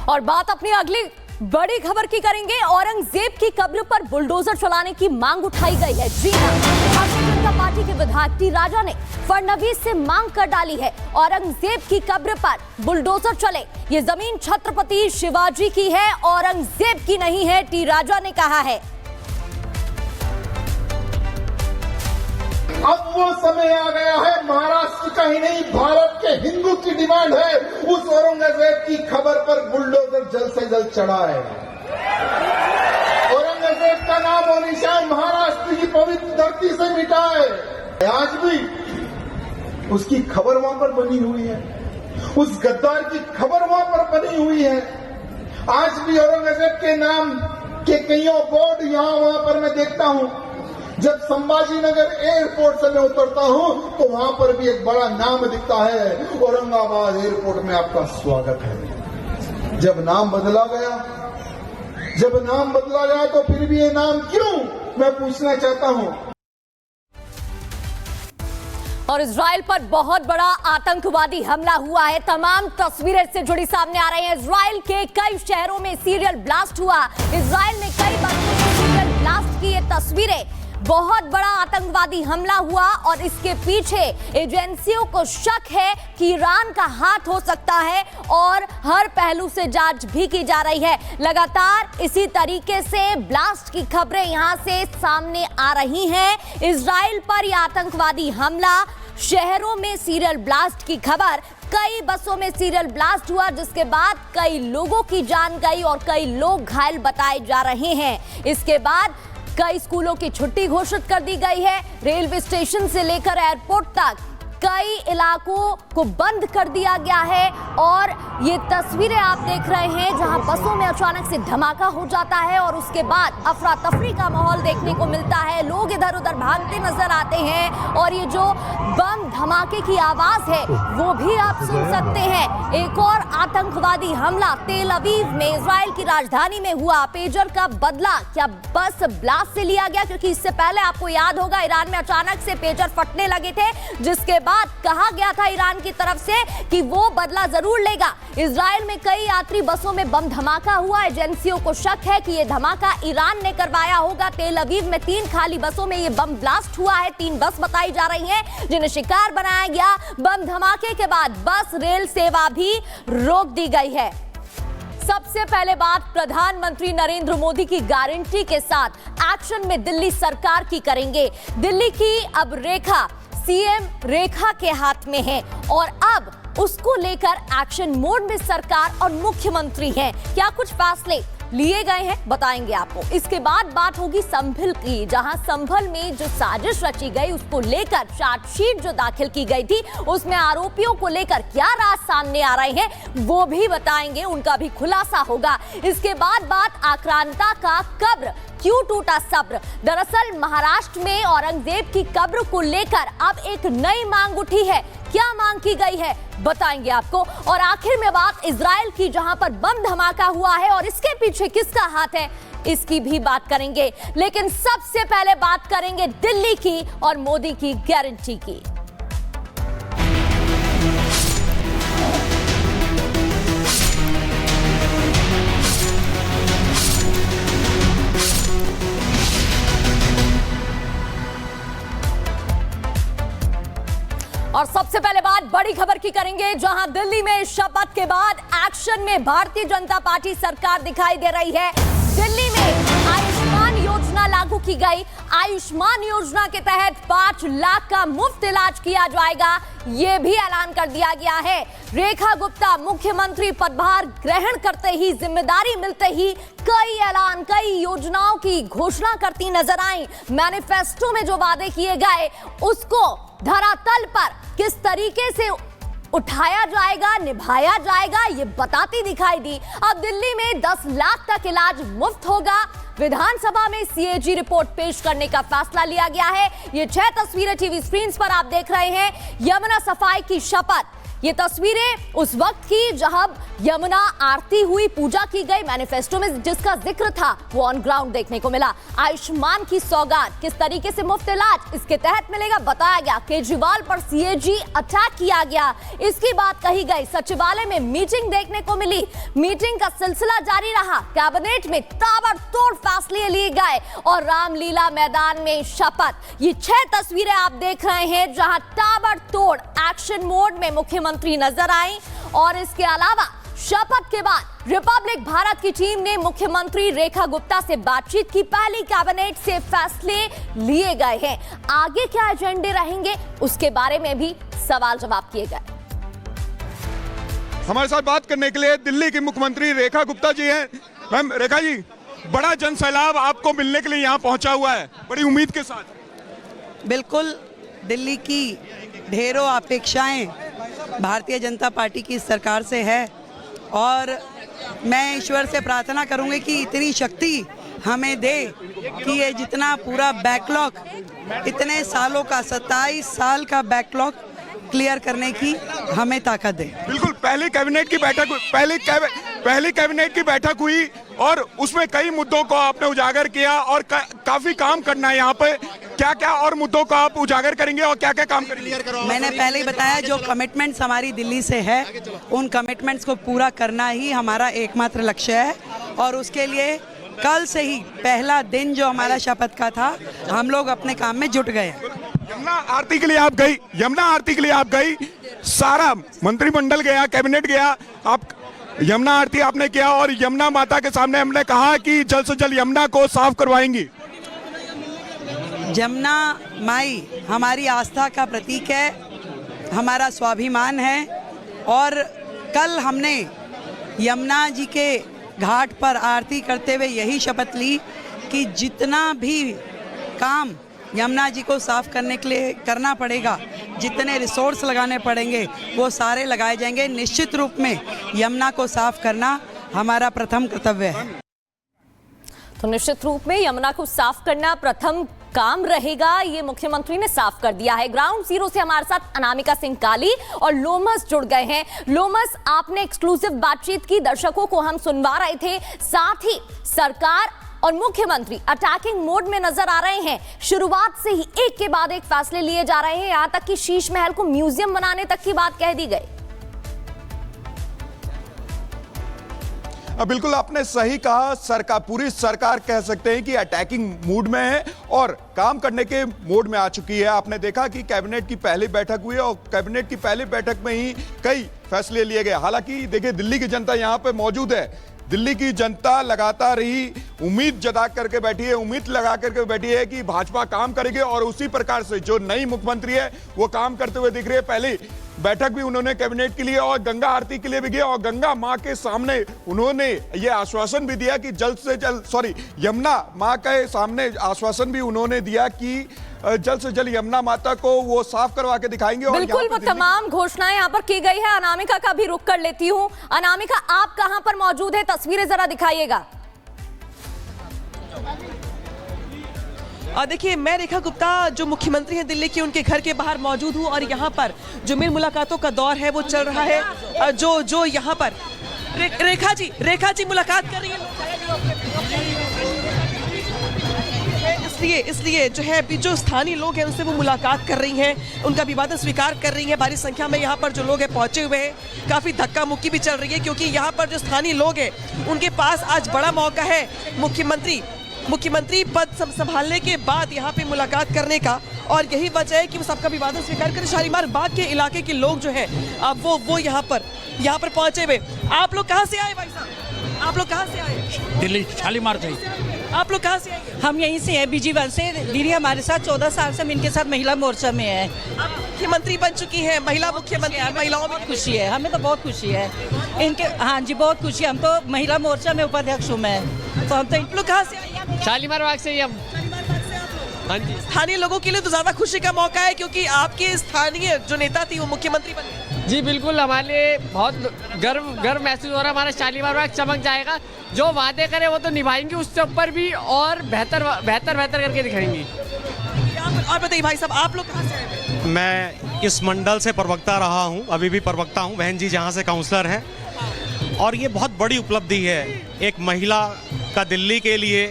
और बात अपनी अगली बड़ी खबर की करेंगे। औरंगजेब की कब्र पर बुलडोजर चलाने की मांग उठाई गई है। जी हां, भारतीय जनता पार्टी के विधायक टी राजा ने फडणवीस से मांग कर डाली है, औरंगजेब की कब्र पर बुलडोजर चले। ये जमीन छत्रपति शिवाजी की है, औरंगजेब की नहीं है, टी राजा ने कहा है। अब वो समय आ गया है, महाराष्ट्र का ही नहीं भारत के हिंदू की डिमांड है, उस औरंगजेब की खबर पर बुलडोजर जल्द से जल्द चढ़ाए। औरंगजेब का नाम और निशान महाराष्ट्र की पवित्र धरती से मिटाए। आज भी उसकी खबर वहां पर बनी हुई है, उस गद्दार की खबर वहां पर बनी हुई है। आज भी औरंगजेब के नाम के कईयों बोर्ड यहां वहां पर मैं देखता हूं। जब संभाजीनगर एयरपोर्ट से मैं उतरता हूं तो वहां पर भी एक बड़ा नाम दिखता है, औरंगाबाद एयरपोर्ट में आपका स्वागत है। जब नाम बदला गया तो फिर भी ये नाम क्यों, मैं पूछना चाहता हूं। और इजराइल पर बहुत बड़ा आतंकवादी हमला हुआ है। तमाम तस्वीरें इससे जुड़ी सामने आ रही हैं। इजराइल के कई शहरों में सीरियल ब्लास्ट हुआ। इजराइल ने कई बस्तियों में सीरियल ब्लास्ट की ये तस्वीरें। बहुत बड़ा आतंकवादी हमला हुआ और इसके पीछे एजेंसियों को शक है कि ईरान का हाथ हो सकता है और हर पहलू से जांच भी की जा रही है। लगातार इसी तरीके से ब्लास्ट की खबरें यहां से सामने आ रही हैं। इजराइल पर यह आतंकवादी हमला, शहरों में सीरियल ब्लास्ट की खबर, कई बसों में सीरियल ब्लास्ट हुआ जिसके बाद कई लोगों की जान गई और कई लोग घायल बताए जा रहे हैं। इसके बाद कई स्कूलों की छुट्टी घोषित कर दी गई है। रेलवे स्टेशन से लेकर एयरपोर्ट तक कई इलाकों को बंद कर दिया गया है। और ये तस्वीरें आप देख रहे हैं जहां बसों में अचानक से धमाका हो जाता है और उसके बाद अफरा तफरी का माहौल देखने को मिलता है। लोग इधर उधर भागते नजर आते हैं और ये जो बम धमाके की आवाज है वो भी आप सुन सकते हैं। एक और आतंकवादी हमला तेल अवीव में, इजराइल की राजधानी में हुआ। पेजर का बदला क्या बस ब्लास्ट से लिया गया? क्योंकि इससे पहले आपको याद होगा ईरान में अचानक से पेजर फटने लगे थे, जिसके बाद कहा गया था ईरान की तरफ से कि वो बदला जरूर लेगा। इजराइल में कई यात्री बसों में बम धमाका हुआ। एजेंसियों को शक है कि यह धमाका ईरान ने करवाया होगा। तेल अवीव में 3 खाली बसों में यह बम ब्लास्ट हुआ है। 3 बस बताई जा रही हैं जिन्हें शिकार बनाया गया। बम धमाके के बाद बस रेल सेवा भी रोक दी गई है। सबसे पहले बात प्रधानमंत्री नरेंद्र मोदी की गारंटी के साथ एक्शन में दिल्ली सरकार की करेंगे। दिल्ली की अब रेखा सीएम रेखा के हाथ में है और अब उसको लेकर एक्शन मोड में सरकार और मुख्यमंत्री हैं। क्या कुछ फैसले लिए गए हैं बताएंगे आपको। इसके बाद बात होगी संभल की, जहां संभल में जो साजिश रची गई उसको लेकर चार्जशीट जो दाखिल की गई थी उसमें आरोपियों को लेकर क्या राज सामने आ रहे हैं वो भी बताएंगे, उनका भी खुलासा होगा। इसके बाद बात आक्रांता का कब्र क्यों टूटा सब्र। दरअसल महाराष्ट्र में औरंगजेब की कब्र को लेकर अब एक नई मांग उठी है। क्या मांग की गई है बताएंगे आपको। और आखिर में बात इजराइल की, जहां पर बम धमाका हुआ है और इसके पीछे किसका हाथ है इसकी भी बात करेंगे। लेकिन सबसे पहले बात करेंगे दिल्ली की और मोदी की गारंटी की। और सबसे पहले बात बड़ी खबर की करेंगे, जहां दिल्ली में शपथ के बाद एक्शन में भारतीय जनता पार्टी सरकार दिखाई दे रही है। दिल्ली में आयुष्मान योजना लागू की गई। आयुष्मान योजना के तहत 5 लाख का मुफ्त इलाज किया जाएगा, यह भी ऐलान कर दिया गया है। रेखा गुप्ता मुख्यमंत्री पदभार ग्रहण करते ही, जिम्मेदारी मिलते ही कई ऐलान, कई योजनाओं की घोषणा करती नजर आई। मैनिफेस्टो में जो वादे किए गए उसको धरातल पर किस तरीके से उठाया जाएगा, निभाया जाएगा, ये बताती दिखाई दी। अब दिल्ली में 10 लाख तक इलाज मुफ्त होगा। विधानसभा में सीएजी रिपोर्ट पेश करने का फैसला लिया गया है। ये 6 तस्वीरें टीवी स्क्रीन पर आप देख रहे हैं। यमुना सफाई की शपथ, ये तस्वीरें उस वक्त की जहां यमुना आरती हुई, पूजा की गई। मैनिफेस्टो में जिसका जिक्र था वो ऑन ग्राउंड देखने को मिला। आयुष्मान की सौगात, किस तरीके से मुफ्त इलाज इसके तहत मिलेगा बताया गया। केजरीवाल पर सीएजी अटैक किया गया, इसकी बात कही गई। सचिवालय में मीटिंग देखने को मिली, मीटिंग का सिलसिला जारी रहा। कैबिनेट में ताबड़तोड़ फैसले लिए गए और रामलीला मैदान में शपथ। ये 6 तस्वीरें आप देख रहे हैं जहां ताबड़तोड़ एक्शन मोड में मुख्यमंत्री नजर आई। और इसके अलावा शपथ के बाद रिपब्लिक भारत की टीम ने मुख्यमंत्री रेखा गुप्ता से बातचीत की। पहली कैबिनेट से फैसले लिए गए हैं, आगे क्या एजेंडे रहेंगे उसके बारे में भी सवाल जवाब किए गए। हमारे साथ बात करने के लिए दिल्ली की मुख्यमंत्री रेखा गुप्ता जी हैं। मैम रेखा जी, बड़ा जनसैलाब आपको मिलने के लिए यहाँ पहुंचा हुआ है, बड़ी उम्मीद के साथ। बिल्कुल, दिल्ली की ढेरों अपेक्षाएं भारतीय जनता पार्टी की सरकार से है और मैं ईश्वर से प्रार्थना करूंगी कि इतनी शक्ति हमें दे कि ये जितना पूरा बैकलॉग, इतने सालों का 27 साल का बैकलॉग क्लियर करने की हमें ताकत दे। बिल्कुल, पहली कैबिनेट की बैठक हुई और उसमें कई मुद्दों को आपने उजागर किया और काफी काम करना है यहाँ पे। क्या क्या और मुद्दों को आप उजागर करेंगे और क्या क्या काम करेंगे? मैंने पहले ही बताया, जो कमिटमेंट्स हमारी दिल्ली से है उन कमिटमेंट्स को पूरा करना ही हमारा एकमात्र लक्ष्य है। और उसके लिए कल से ही पहला दिन जो हमारा शपथ का था, हम लोग अपने काम में जुट गए। यमुना आरती के लिए आप गई, सारा मंत्रिमंडल गया, कैबिनेट गया, आप यमुना आरती आपने किया और यमुना माता के सामने हमने कहा कि जल्द से जल्द यमुना को साफ करवाएंगी। यमुना माई हमारी आस्था का प्रतीक है, हमारा स्वाभिमान है। और कल हमने यमुना जी के घाट पर आरती करते हुए यही शपथ ली कि जितना भी काम यमुना जी को साफ करने के लिए करना पड़ेगा, जितने रिसोर्स लगाने पड़ेंगे वो सारे लगाए जाएंगे। निश्चित रूप में यमुना को साफ करना हमारा प्रथम कर्तव्य है। तो निश्चित रूप में यमुना को साफ करना प्रथम काम रहेगा, ये मुख्यमंत्री ने साफ कर दिया है। ग्राउंड जीरो से हमारे साथ अनामिका सिंह काली और लोमस जुड़ गए हैं। लोमस, आपने एक्सक्लूसिव बातचीत की, दर्शकों को हम सुनवा रहे थे, साथ ही सरकार और मुख्यमंत्री अटैकिंग मोड में नजर आ रहे हैं। शुरुआत से ही एक के बाद एक फैसले लिए जा रहे हैं, यहां तक कि शीश महल को म्यूजियम बनाने तक की बात कह दी गई। बिल्कुल आपने सही कहा, पूरी सरकार कह सकते हैं कि अटैकिंग मूड में है और काम करने के मोड में आ चुकी है। आपने देखा कि कैबिनेट की पहली बैठक हुई और कैबिनेट की पहली बैठक में ही कई फैसले लिए गए। हालांकि देखिए, दिल्ली की जनता यहाँ पे मौजूद है, दिल्ली की जनता लगातार ही उम्मीद जता करके बैठी है, उम्मीद लगा करके बैठी है कि भाजपा काम करेगी और उसी प्रकार से जो नई मुख्यमंत्री है वो काम करते हुए दिख रही है। पहली बैठक भी उन्होंने कैबिनेट के लिए और गंगा आरती के लिए भी किया और गंगा मां के सामने उन्होंने ये आश्वासन भी दिया कि जल्द से जल्द यमुना मां के सामने आश्वासन भी उन्होंने दिया कि जल्द से जल्द यमुना माता को वो साफ करवा के दिखाएंगे। और बिल्कुल, वो तमाम घोषणाएं यहाँ पर की गई है। अनामिका का भी रुख कर लेती हूँ। अनामिका, आप कहां पर मौजूद है, तस्वीरें जरा दिखाइएगा। देखिए, मैं रेखा गुप्ता जो मुख्यमंत्री हैं दिल्ली की, उनके घर के बाहर मौजूद हूँ और यहाँ पर जो मिल मुलाकातों का दौर है वो चल रहा है। जो यहाँ पर रेखा जी मुलाकात कर रही है। इसलिए जो है अभी जो स्थानीय लोग हैं उनसे वो मुलाकात कर रही हैं, उनका अभिवादन स्वीकार कर रही हैं। भारी संख्या में यहाँ पर जो लोग हैं पहुंचे हुए हैं, काफ़ी धक्का मुक्की भी चल रही है क्योंकि यहाँ पर जो स्थानीय लोग हैं उनके पास आज बड़ा मौका है मुख्यमंत्री पद संभालने के बाद यहाँ पे मुलाकात करने का, और यही वजह है कि वो सबका अभिवादन स्वीकार करें। शालीमार बाग के इलाके के लोग जो हैं वो यहाँ पर पहुंचे हुए। आप लोग कहाँ से आए भाई साहब? आप लोग कहाँ से आए? दिल्ली शालीमार से। आप लोग कहाँ से आए? हम यहीं से हैं, BG1 से। दीदी हमारे साथ 14 साल से हम इनके साथ महिला मोर्चा में हैं। आप मुख्यमंत्री बन चुकी हैं, महिला मुख्यमंत्री, महिलाओं में खुशी है, हमें तो बहुत खुशी है इनके। हाँ जी, बहुत खुशी। हम तो महिला मोर्चा में उपाध्यक्ष हूँ मैं। तो हम तो। आप लोग कहाँ से आए? शालीमार बाग से ही हम। हाँ जी, स्थानीय लोगों के लिए तो ज्यादा खुशी का मौका है क्योंकि आपके स्थानीय जो नेता थी वो मुख्यमंत्री बन गए। जी बिल्कुल, हमारे लिए बहुत गर्व महसूस हो रहा है। हमारा शालीमार बाग चमक जाएगा, जो वादे करे वो तो निभाएंगे, उससे ऊपर भी और बेहतर करके दिखाएंगे। और बताइए भाई साहब, आप लोग कहाँ से आए हैं? मैं इस मंडल से प्रवक्ता रहा हूं, अभी भी प्रवक्ता हूं। बहन जी जहां से काउंसलर हैं, और ये बहुत बड़ी उपलब्धि है एक महिला का दिल्ली के लिए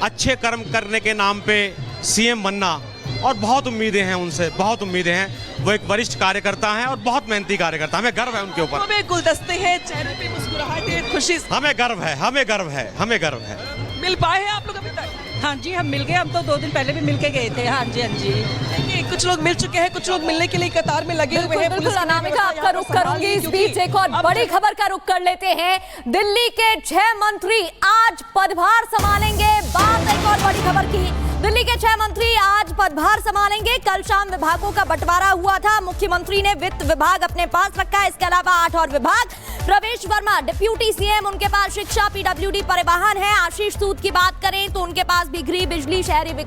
अच्छे कर्म करने के नाम पे सीएम बनना। और बहुत उम्मीदें हैं उनसे, बहुत उम्मीदें हैं। वो एक वरिष्ठ कार्यकर्ता हैं और बहुत मेहनती कार्यकर्ता, हमें गर्व है उनके ऊपर। हमें गुलदस्ते हैं, चेहरे पे मुस्कुराहट है, खुशी। हमें गर्व है, हमें गर्व है, हमें गर्व है। मिल पाए हैं आप लोग अभी तक? हाँ जी, हम मिल गए। हम तो 2 दिन पहले भी मिल के गए थे। हाँ जी, हाँ जी। देखिए, कुछ लोग मिल चुके हैं, कुछ लोग मिलने के लिए कतार में लगे हुए हैं। बिल्कुल अनामिका, आपका रुख करूंगी। इस बीच एक और बड़ी खबर का रुख कर लेते हैं। दिल्ली के 6 मंत्री आज पदभार संभालेंगे। बात एक और बड़ी खबर की। दिल्ली के 6 मंत्री आज पदभार संभालेंगे। कल शाम विभागों का बंटवारा हुआ था। मुख्यमंत्री ने वित्त विभाग अपने पास रखा है। इसके अलावा 8 और विभाग। प्रवेश वर्मा डिप्यूटी सीएम, उनके पास शिक्षा, पीडब्ल्यूडी, परिवहन है। आशीष सूद की बात करें तो उनके पास भी गृह, बिजली, शहरी विकास